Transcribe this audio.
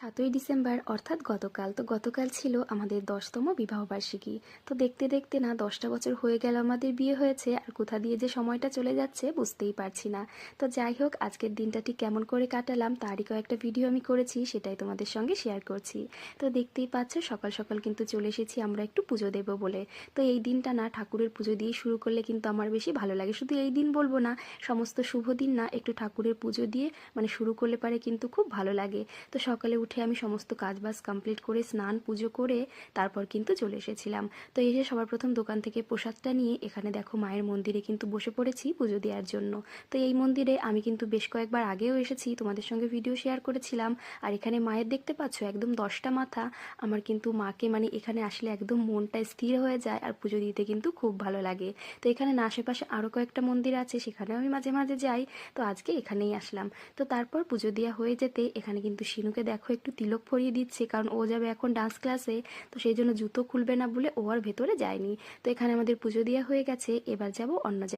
৭ই ডিসেম্বর অর্থাৎ গতকাল ছিল আমাদের ১০তম বিবাহবার্ষিকী। তো দেখতে দেখতে না ১০টা বছর হয়ে গেল আমাদের বিয়ে হয়েছে, আর কোথা দিয়ে যে সময়টা চলে যাচ্ছে বুঝতেই পারছি না। তো যাই হোক, আজকের দিনটা ঠিক কেমন করে কাটালাম তারই কয়েকটা ভিডিও আমি করেছি, সেটাই তোমাদের সঙ্গে শেয়ার করছি। তো দেখতেই পাচ্ছ, সকাল সকাল কিন্তু চলে এসেছি আমরা একটু পুজো দেবো বলে। তো এই দিনটা না ঠাকুরের পুজো দিয়ে শুরু করলে কিন্তু আমার বেশি ভালো লাগে। শুধু এই দিন বলবো না, সমস্ত শুভ দিন না একটু ঠাকুরের পুজো দিয়ে শুরু করলে পারে কিন্তু খুব ভালো লাগে। তো সকালে উঠে আমি সমস্ত কাজবাজ কমপ্লিট করে স্নান পুজো করে তারপর কিন্তু চলে এসেছিলাম। তো এসে সবার প্রথম দোকান থেকে প্রসাদটা নিয়ে এখানে দেখো মায়ের মন্দিরে কিন্তু বসে পড়েছি পুজো দেওয়ার জন্য। তো এই মন্দিরে আমি কিন্তু বেশ কয়েকবার আগেও এসেছি, তোমাদের সঙ্গে ভিডিও শেয়ার করেছিলাম। আর এখানে মায়ের দেখতে পাচ্ছ একদম 10টা মাথা। আমার কিন্তু মাকে এখানে আসলে একদম মনটা স্থির হয়ে যায়, আর পুজো দিতে কিন্তু খুব ভালো লাগে। তো এখানে না আশেপাশে আরও কয়েকটা মন্দির আছে, সেখানেও আমি মাঝে মাঝে যাই। তো আজকে এখানেই আসলাম। তো তারপর পুজো দেওয়া হয়ে যেতে এখানে কিন্তু শিনুকে দেখো একটু তিলক পরিয়ে দিচ্ছে, কারণ ও যাবে এখন ডান্স ক্লাসে। তো সেই জন্য জুতো খুলবে না বলে ও আর ভেতরে যায়নি। তো এখানে আমাদের পুজো দেওয়া হয়ে গেছে, এবার যাব অন্য